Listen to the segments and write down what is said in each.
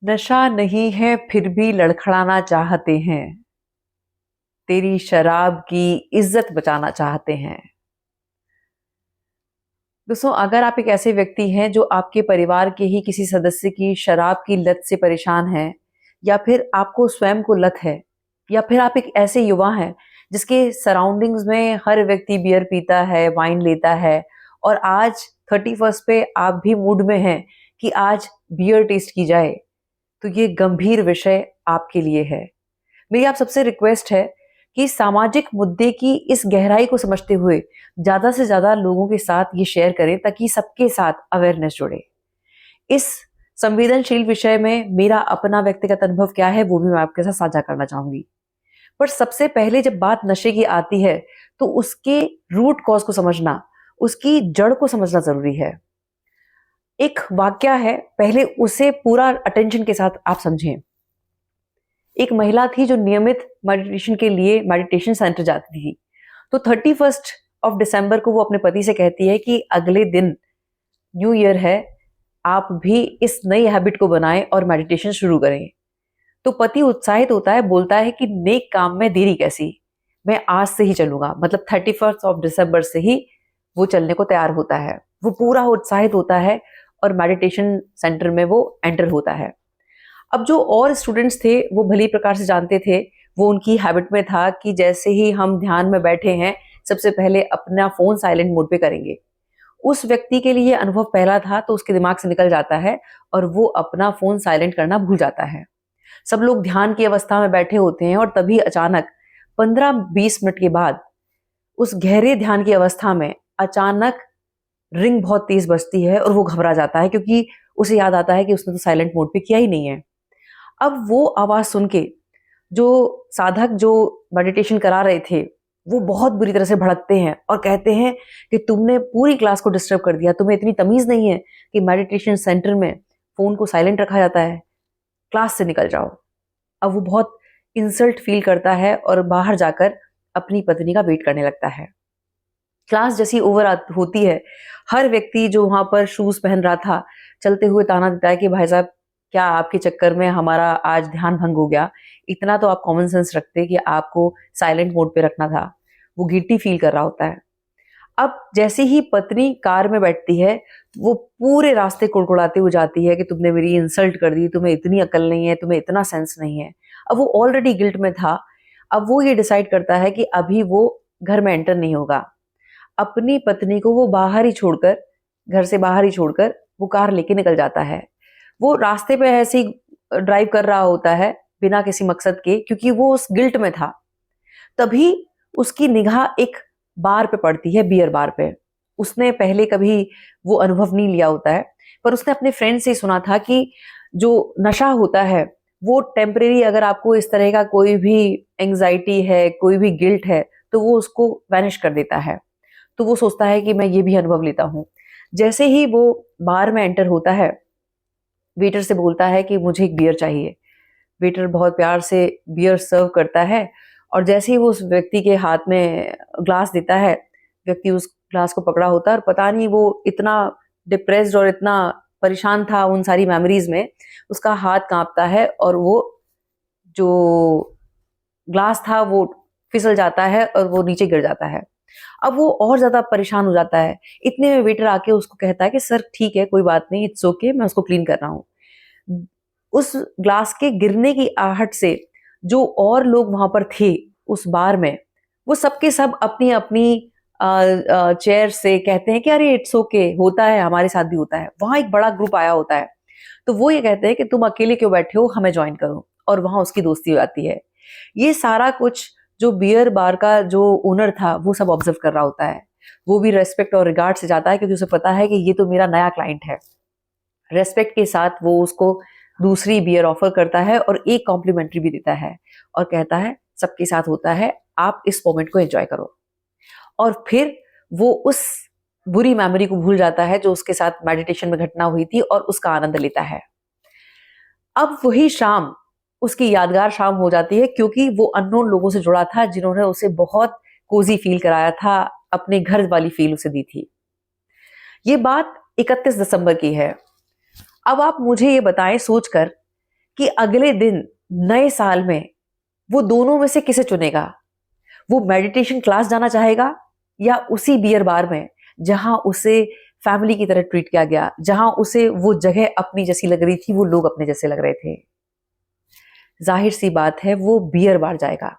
नशा नहीं है फिर भी लड़खड़ाना चाहते हैं, तेरी शराब की इज्जत बचाना चाहते हैं। दोस्तों, अगर आप एक ऐसे व्यक्ति हैं जो आपके परिवार के ही किसी सदस्य की शराब की लत से परेशान हैं, या फिर आपको स्वयं को लत है, या फिर आप एक ऐसे युवा हैं जिसके सराउंडिंग्स में हर व्यक्ति बियर पीता है, वाइन लेता है, और आज 31st पे आप भी मूड में हैं कि आज बियर टेस्ट की जाए, तो ये गंभीर विषय आपके लिए है। मेरी आप सबसे रिक्वेस्ट है कि सामाजिक मुद्दे की इस गहराई को समझते हुए ज्यादा से ज्यादा लोगों के साथ ये शेयर करें, ताकि सबके साथ अवेयरनेस जुड़े। इस संवेदनशील विषय में मेरा अपना व्यक्तिगत अनुभव क्या है वो भी मैं आपके साथ साझा करना चाहूंगी। पर सबसे पहले जब बात नशे की आती है तो उसके रूट कॉज को समझना, उसकी जड़ को समझना जरूरी है। एक वाक्या है, पहले उसे पूरा अटेंशन के साथ आप समझें। एक महिला थी जो नियमित मेडिटेशन के लिए मेडिटेशन सेंटर जाती थी। तो 31 दिसंबर को वो अपने पति से कहती है कि अगले दिन न्यू ईयर है, आप भी इस नई हैबिट को बनाएं और मेडिटेशन शुरू करें। तो पति उत्साहित होता है, बोलता है कि नेक काम में देरी कैसी, मैं आज से ही चलूंगा। मतलब 31 दिसंबर से ही वो चलने को तैयार होता है। वो पूरा उत्साहित होता है और मेडिटेशन सेंटर में वो एंटर होता है। अब जो और स्टूडेंट्स थे वो भली प्रकार से जानते थे, वो उनकी हैबिट में था कि जैसे ही हम ध्यान में बैठे हैं सबसे पहले अपना फोन साइलेंट मोड पे करेंगे। उस व्यक्ति के लिए अनुभव पहला था तो उसके दिमाग से निकल जाता है और वो अपना फोन साइलेंट करना भूल जाता है। सब लोग ध्यान की अवस्था में बैठे होते हैं और तभी अचानक 15-20 मिनट के बाद उस गहरे ध्यान की अवस्था में अचानक रिंग बहुत तेज बजती है और वो घबरा जाता है, क्योंकि उसे याद आता है कि उसने तो साइलेंट मोड पे किया ही नहीं है। अब वो आवाज सुन के जो साधक जो मेडिटेशन करा रहे थे वो बहुत बुरी तरह से भड़कते हैं और कहते हैं कि तुमने पूरी क्लास को डिस्टर्ब कर दिया, तुम्हें इतनी तमीज नहीं है कि मेडिटेशन सेंटर में फोन को साइलेंट रखा जाता है, क्लास से निकल जाओ। अब वो बहुत इंसल्ट फील करता है और बाहर जाकर अपनी पत्नी का वेट करने लगता है। क्लास जैसी ओवर होती है, हर व्यक्ति जो वहां पर शूज पहन रहा था चलते हुए ताना देता है कि भाई साहब, क्या आपके चक्कर में हमारा आज ध्यान भंग हो गया, इतना तो आप कॉमन सेंस रखते कि आपको साइलेंट मोड पे रखना था। वो गिल्टी फील कर रहा होता है। अब जैसे ही पत्नी कार में बैठती है वो पूरे रास्ते कुड़कुड़ाते हुए जाती है कि तुमने मेरी इंसल्ट कर दी, तुम्हें इतनी अकल नहीं है, तुम्हें इतना सेंस नहीं है। अब वो ऑलरेडी गिल्ट में था। अब वो ये डिसाइड करता है कि अभी वो घर में एंटर नहीं होगा। अपनी पत्नी को वो बाहर ही छोड़कर, घर से बाहर ही छोड़कर वो कार लेके निकल जाता है। वो रास्ते पे ऐसे ही ड्राइव कर रहा होता है बिना किसी मकसद के, क्योंकि वो उस गिल्ट में था। तभी उसकी निगाह एक बार पे पड़ती है, बियर बार पे। उसने पहले कभी वो अनुभव नहीं लिया होता है, पर उसने अपने फ्रेंड से सुना था कि जो नशा होता है वो टेम्परेरी, अगर आपको इस तरह का कोई भी एंजाइटी है, कोई भी गिल्ट है, तो वो उसको वैनिश कर देता है। तो वो सोचता है कि मैं ये भी अनुभव लेता हूँ। जैसे ही वो बार में एंटर होता है, वेटर से बोलता है कि मुझे एक बियर चाहिए। वेटर बहुत प्यार से बियर सर्व करता है और जैसे ही वो उस व्यक्ति के हाथ में ग्लास देता है, व्यक्ति उस ग्लास को पकड़ा होता है और पता नहीं वो इतना डिप्रेस्ड और इतना परेशान था उन सारी मेमोरीज में, उसका हाथ कांपता है और वो जो ग्लास था वो फिसल जाता है और वो नीचे गिर जाता है। अब वो और ज्यादा परेशान हो जाता है। इतने में वेटर आके उसको कहता है कि सर ठीक है, कोई बात नहीं, इट्स ओके, मैं उसको क्लीन कर रहा हूँ। उस ग्लास के गिरने की आहट से जो और लोग वहां पर थे उस बार में, वो सबके सब अपनी अपनी चेयर से कहते हैं कि अरे इट्स ओके, होता है, हमारे साथ भी होता है। वहां एक बड़ा ग्रुप आया होता है तो वो ये कहते हैं कि तुम अकेले क्यों बैठे हो, हमें ज्वाइन करो, और वहां उसकी दोस्ती हो जाती है। ये सारा कुछ जो बियर बार का जो ओनर था वो सब ऑब्जर्व कर रहा होता है। वो भी रेस्पेक्ट और रिगार्ड से जाता है, क्योंकि उसे पता है कि ये तो मेरा नया क्लाइंट है। रेस्पेक्ट के साथ वो उसको दूसरी बियर ऑफर करता है और एक कॉम्प्लीमेंट्री भी देता है और कहता है सबके साथ होता है, आप इस मोमेंट को एंजॉय करो। और फिर वो उस बुरी मेमोरी को भूल जाता है जो उसके साथ मेडिटेशन में घटना हुई थी और उसका आनंद लेता है। अब वही शाम उसकी यादगार शाम हो जाती है, क्योंकि वो अननोन लोगों से जुड़ा था जिन्होंने उसे बहुत कोजी फील कराया था, अपने घर वाली फील उसे दी थी। ये बात 31 दिसंबर की है। अब आप मुझे ये बताएं सोचकर कि अगले दिन नए साल में वो दोनों में से किसे चुनेगा। वो मेडिटेशन क्लास जाना चाहेगा या उसी बियर बार में जहां उसे फैमिली की तरह ट्रीट किया गया, जहां उसे वो जगह अपनी जैसी लग रही थी, वो लोग अपने जैसे लग रहे थे। जाहिर सी बात है वो बियर बार जाएगा।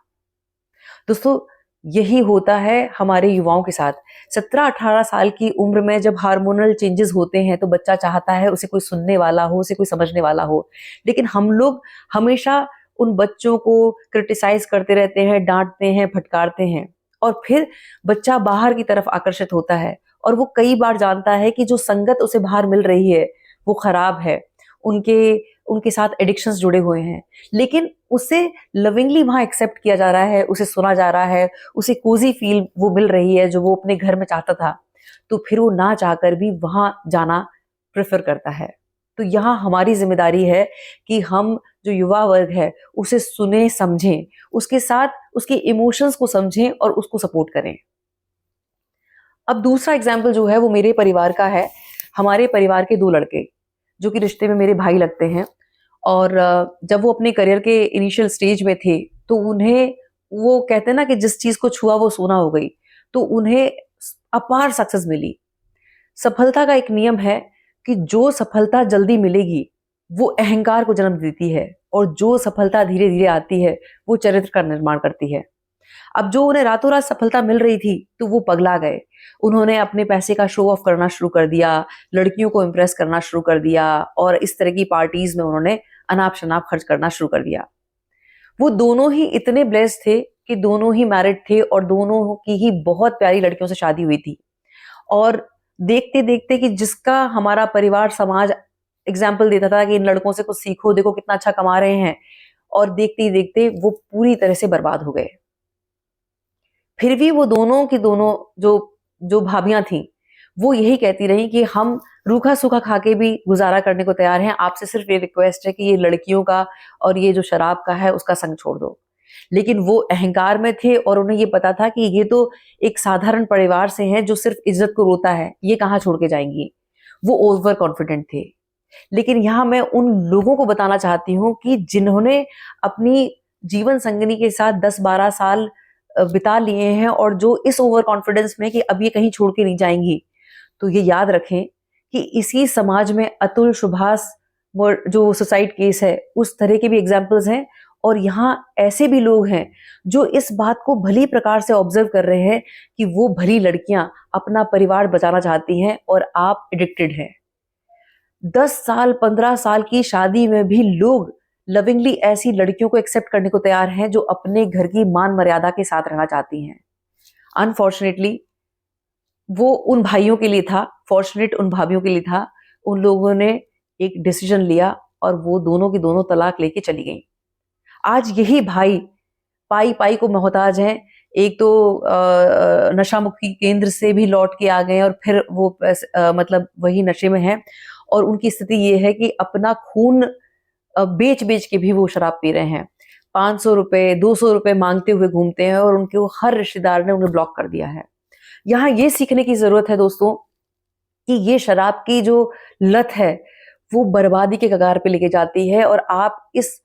दोस्तों, यही होता है हमारे युवाओं के साथ। 17-18 साल की उम्र में जब हार्मोनल चेंजेस होते हैं तो बच्चा चाहता है उसे कोई सुनने वाला हो, उसे कोई समझने वाला हो। लेकिन हम लोग हमेशा उन बच्चों को क्रिटिसाइज करते रहते हैं, डांटते हैं, फटकारते हैं, और फिर बच्चा बाहर की तरफ आकर्षित होता है और वो कई बार जानता है कि जो संगत उसे बाहर मिल रही है वो खराब है, उनके उनके साथ एडिक्शंस जुड़े हुए हैं, लेकिन उसे लविंगली वहां एक्सेप्ट किया जा रहा है, उसे सुना जा रहा है, उसे कोजी फील वो मिल रही है जो वो अपने घर में चाहता था, तो फिर वो ना चाहकर भी वहां जाना प्रेफर करता है। तो यहाँ हमारी जिम्मेदारी है कि हम जो युवा वर्ग है उसे सुने, समझें, उसके साथ उसके इमोशंस को समझें और उसको सपोर्ट करें। अब दूसरा एग्जाम्पल जो है वो मेरे परिवार का है। हमारे परिवार के 2 लड़के जो कि रिश्ते में मेरे भाई लगते हैं, और जब वो अपने करियर के इनिशियल स्टेज में थे तो उन्हें, वो कहते हैं ना कि जिस चीज को छुआ वो सोना हो गई, तो उन्हें अपार सक्सेस मिली। सफलता का एक नियम है कि जो सफलता जल्दी मिलेगी वो अहंकार को जन्म देती है, और जो सफलता धीरे धीरे आती है वो चरित्र का निर्माण करती है। अब जो उन्हें रातों रात सफलता मिल रही थी तो वो पगला गए। उन्होंने अपने पैसे का शो ऑफ करना शुरू कर दिया, लड़कियों को इम्प्रेस करना शुरू कर दिया, और इस तरह की पार्टीज में उन्होंने अनाप शनाप खर्च करना शुरू कर दिया। वो दोनों ही इतने ब्लेस्ड थे कि दोनों ही मैरिड थे और दोनों की ही बहुत प्यारी लड़कियों से शादी हुई थी। और देखते देखते कि जिसका हमारा परिवार समाज एग्जाम्पल देता था कि इन लड़कों से कुछ सीखो, देखो कितना अच्छा कमा रहे हैं, और देखते ही देखते वो पूरी तरह से बर्बाद हो गए। फिर भी वो दोनों की दोनों जो जो भाभियां थीं वो यही कहती रही कि हम रूखा सूखा खा के भी गुजारा करने को तैयार हैं, आपसे सिर्फ ये रिक्वेस्ट है कि ये लड़कियों का और ये जो शराब का है उसका संग छोड़ दो। लेकिन वो अहंकार में थे और उन्हें ये पता था कि ये तो एक साधारण परिवार से हैं जो सिर्फ इज्जत को रोता है, ये कहाँ छोड़ के जाएंगी। वो ओवर कॉन्फिडेंट थे। लेकिन यहाँ मैं उन लोगों को बताना चाहती हूँ कि जिन्होंने अपनी जीवन संगिनी के साथ 10-12 साल बिता लिए हैं और जो इस ओवर कॉन्फिडेंस में कि अब ये कहीं छोड़ के नहीं जाएंगी, तो ये याद रखें कि इसी समाज में अतुल, सुभाष, जो सुसाइड केस है, उस तरह के भी एग्जाम्पल्स हैं। और यहाँ ऐसे भी लोग हैं जो इस बात को भली प्रकार से ऑब्जर्व कर रहे हैं कि वो भली लड़कियां अपना परिवार बचाना चाहती हैं और आप एडिक्टेड हैं। 10 साल 15 साल की शादी में भी लोग लविंगली ऐसी लड़कियों को एक्सेप्ट करने को तैयार हैं जो अपने घर की मान मर्यादा के साथ रहना चाहती हैं। अनफॉर्चुनेटली वो उन भाइयों के लिए था, फॉर्चुनेट उन भाभीियों के लिए था। उन लोगों ने एक डिसीजन लिया और वो दोनों की दोनों तलाक लेके चली गई। आज यही भाई पाई पाई को मोहताज हैं। एक तो नशा मुक्ति केंद्र से भी लौट के आ गए और फिर वो मतलब वही नशे में हैं, और उनकी स्थिति ये है कि अपना खून बेच बेच के भी वो शराब पी रहे हैं। 500 रुपए 200 रुपए मांगते हुए घूमते हैं और उनके हर रिश्तेदार ने उन्हें ब्लॉक कर दिया है। यहाँ ये सीखने की जरूरत है दोस्तों कि ये शराब की जो लत है वो बर्बादी के कगार पे लेके जाती है, और आप इस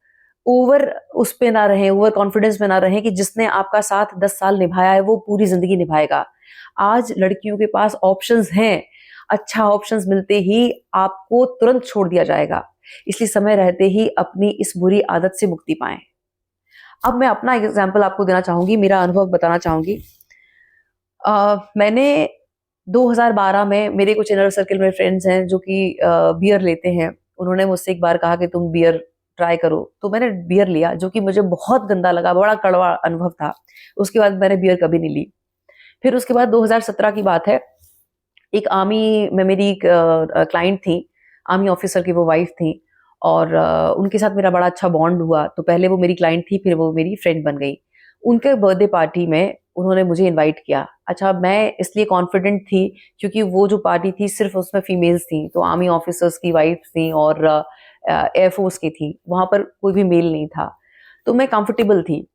ओवर उस पे ना रहें, ओवर कॉन्फिडेंस में ना रहें कि जिसने आपका साथ 10 साल निभाया है वो पूरी जिंदगी निभाएगा। आज लड़कियों के पास ऑप्शंस हैं, अच्छा ऑप्शंस मिलते ही आपको तुरंत छोड़ दिया जाएगा, इसलिए समय रहते ही अपनी इस बुरी आदत से मुक्ति पाएं। अब मैं अपना एग्जाम्पल आपको देना चाहूंगी, मेरा अनुभव बताना चाहूंगी। मैंने 2012 में, मेरे कुछ इनर सर्कल में फ्रेंड्स हैं जो कि बियर लेते हैं, उन्होंने मुझसे एक बार कहा कि तुम बियर ट्राई करो, तो मैंने बियर लिया जो कि मुझे बहुत गंदा लगा, बड़ा कड़वा अनुभव था। उसके बाद मैंने बियर कभी नहीं ली। फिर उसके बाद 2017 की बात है, एक आर्मी में मेरी क्लाइंट थी, आर्मी ऑफिसर की वो वाइफ थी, और उनके साथ मेरा बड़ा अच्छा बॉन्ड हुआ। तो पहले वो मेरी क्लाइंट थी, फिर वो मेरी फ्रेंड बन गई। उनके बर्थडे पार्टी में उन्होंने मुझे इनवाइट किया। अच्छा, मैं इसलिए कॉन्फिडेंट थी क्योंकि वो जो पार्टी थी सिर्फ उसमें फीमेल्स थी, तो आर्मी ऑफिसर्स की वाइफ थी और एयरफोर्स की थी, वहां पर कोई भी मेल नहीं था, तो मैं कंफर्टेबल थी।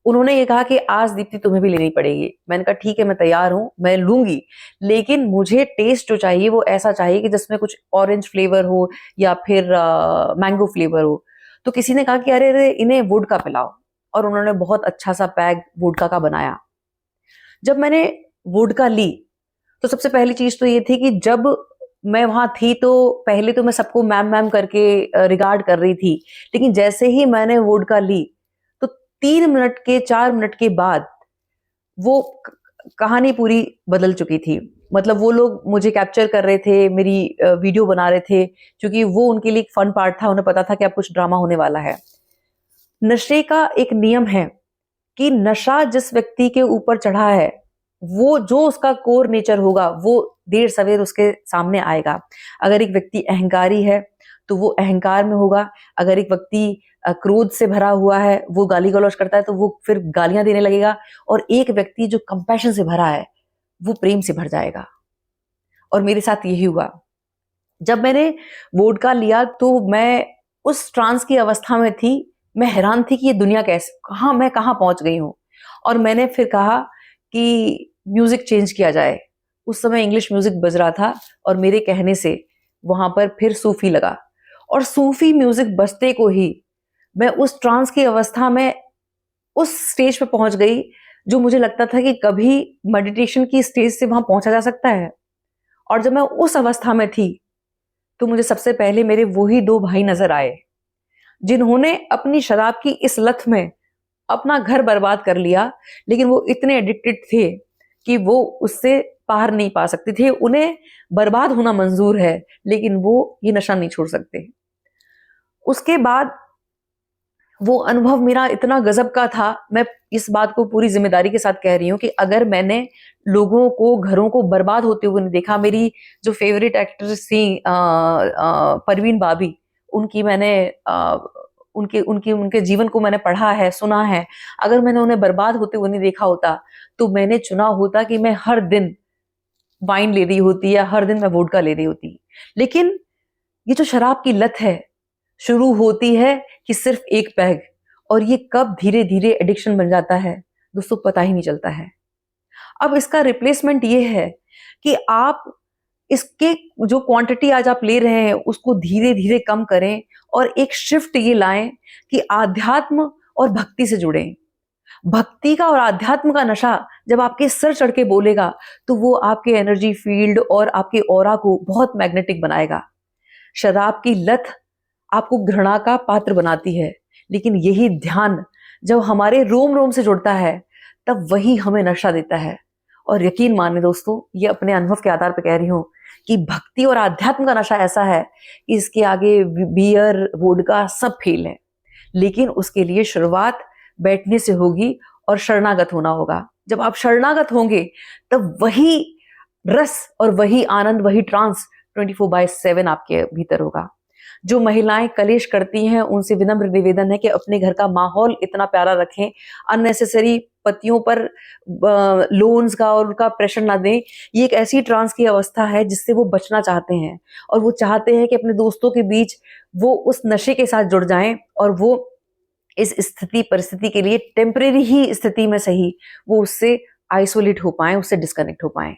उन्होंने ये कहा कि आज दीप्ति तुम्हें भी लेनी पड़ेगी। मैंने कहा ठीक है, मैं तैयार हूं, मैं लूंगी, लेकिन मुझे टेस्ट जो चाहिए वो ऐसा चाहिए कि जिसमें कुछ ऑरेंज फ्लेवर हो या फिर मैंगो फ्लेवर हो। तो किसी ने कहा कि अरे अरे इन्हें वोडका पिलाओ, और उन्होंने बहुत अच्छा सा पैग वोडका का बनाया। जब मैंने वोडका ली तो सबसे पहली चीज तो ये थी कि जब मैं वहां थी तो पहले तो मैं सबको मैम मैम करके रिगार्ड कर रही थी, लेकिन जैसे ही मैंने वोडका ली तो 3 मिनट के 4 मिनट के बाद वो कहानी पूरी बदल चुकी थी। मतलब वो लोग मुझे कैप्चर कर रहे थे, मेरी वीडियो बना रहे थे, क्योंकि वो उनके लिए एक फन पार्ट था, उन्हें पता था कि अब कुछ ड्रामा होने वाला है। नशे का एक नियम है कि नशा जिस व्यक्ति के ऊपर चढ़ा है, वो जो उसका कोर नेचर होगा वो देर सवेर उसके सामने आएगा। अगर एक व्यक्ति अहंकारी है तो वो अहंकार में होगा, अगर एक व्यक्ति क्रोध से भरा हुआ है, वो गाली गलौज करता है तो वो फिर गालियां देने लगेगा, और एक व्यक्ति जो कंपैशन से भरा है वो प्रेम से भर जाएगा। और मेरे साथ यही हुआ। जब मैंने वोडका लिया तो मैं उस ट्रांस की अवस्था में थी, मैं हैरान थी कि ये दुनिया कैसे, मैं कहाँ पहुंच गई हूँ। और मैंने फिर कहा कि म्यूजिक चेंज किया जाए। उस समय इंग्लिश म्यूजिक बज रहा था और मेरे कहने से वहां पर फिर सूफी लगा, और सूफी म्यूजिक बजते को ही मैं उस ट्रांस की अवस्था में उस स्टेज पे पहुंच गई जो मुझे लगता था कि कभी मेडिटेशन की स्टेज से वहां पहुंचा जा सकता है। और जब मैं उस अवस्था में थी तो मुझे सबसे पहले मेरे वही 2 भाई नजर आए जिन्होंने अपनी शराब की इस लत में अपना घर बर्बाद कर लिया, लेकिन वो इतने एडिक्टेड थे कि वो उससे पार नहीं पा सकते थे। उन्हें बर्बाद होना मंजूर है, लेकिन वो ये नशा नहीं छोड़ सकते। उसके बाद वो अनुभव मेरा इतना गजब का था। मैं इस बात को पूरी जिम्मेदारी के साथ कह रही हूँ कि अगर मैंने लोगों को, घरों को बर्बाद होते हुए नहीं देखा, मेरी जो फेवरेट एक्ट्रेस थी परवीन बाबी, उनकी मैंने उनके उनकी उनके जीवन को मैंने पढ़ा है, सुना है। अगर मैंने उन्हें बर्बाद होते हुए नहीं देखा होता तो मैंने चुना होता कि मैं हर दिन वाइन ले रही होती या हर दिन मैं वोडका ले रही होती। लेकिन ये जो शराब की लत है, शुरू होती है कि सिर्फ एक पैग, और ये कब धीरे धीरे एडिक्शन बन जाता है दोस्तों पता ही नहीं चलता है। अब इसका रिप्लेसमेंट ये है कि आप इसके जो क्वांटिटी आज आप ले रहे हैं उसको धीरे धीरे कम करें, और एक शिफ्ट ये लाएं कि आध्यात्म और भक्ति से जुड़ें। भक्ति का और आध्यात्म का नशा जब आपके सर चढ़ के बोलेगा तो वो आपके एनर्जी फील्ड और आपके ऑरा को बहुत मैग्नेटिक बनाएगा। शराब की लत आपको घृणा का पात्र बनाती है, लेकिन यही ध्यान जब हमारे रोम रोम से जुड़ता है तब वही हमें नशा देता है। और यकीन माने दोस्तों, ये अपने अनुभव के आधार पर कह रही हूं कि भक्ति और आध्यात्म का नशा ऐसा है कि इसके आगे बियर, वोडका सब फेल है। लेकिन उसके लिए शुरुआत बैठने से होगी और शरणागत होना होगा। जब आप शरणागत होंगे तब वही रस और वही आनंद, वही ट्रांस 24/7 आपके भीतर होगा। जो महिलाएं कलेश करती हैं उनसे विनम्र निवेदन है कि अपने घर का माहौल इतना प्यारा रखें, अननेसेसरी पतियों पर लोन्स का और उनका प्रेशर ना दें। ये एक ऐसी ट्रांस की अवस्था है जिससे वो बचना चाहते हैं, और वो चाहते हैं कि अपने दोस्तों के बीच वो उस नशे के साथ जुड़ जाएं, और वो इस स्थिति परिस्थिति के लिए टेम्परेरी ही स्थिति में सही वो उससे आइसोलेट हो पाए, उससे डिस्कनेक्ट हो पाए।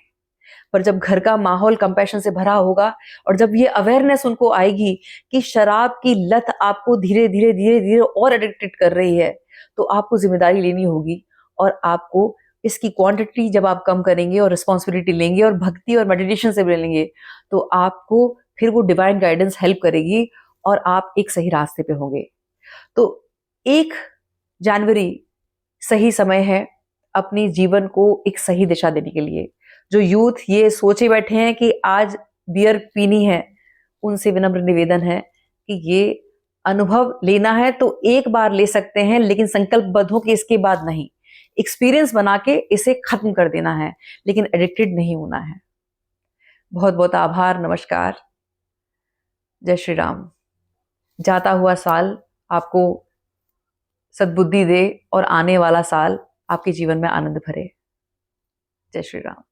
पर जब घर का माहौल कंपैशन से भरा होगा और जब ये अवेयरनेस उनको आएगी कि शराब की लत आपको धीरे धीरे धीरे धीरे और एडिक्टेड कर रही है, तो आपको जिम्मेदारी लेनी होगी, और आपको इसकी क्वांटिटी जब आप कम करेंगे और रिस्पॉन्सिबिलिटी लेंगे और भक्ति और मेडिटेशन से लेंगे तो आपको फिर वो डिवाइन गाइडेंस हेल्प करेगी और आप एक सही रास्ते पे होंगे। तो 1 जनवरी सही समय है अपनी जीवन को एक सही दिशा देने के लिए। जो यूथ ये सोचे बैठे हैं कि आज बियर पीनी है, उनसे विनम्र निवेदन है कि ये अनुभव लेना है तो एक बार ले सकते हैं, लेकिन संकल्पबद्ध हो कि इसके बाद नहीं। एक्सपीरियंस बना के इसे खत्म कर देना है, लेकिन एडिक्टेड नहीं होना है। बहुत बहुत आभार, नमस्कार, जय श्री राम। जाता हुआ साल आपको सद्बुद्धि दे और आने वाला साल आपके जीवन में आनंद भरे। जय श्री राम।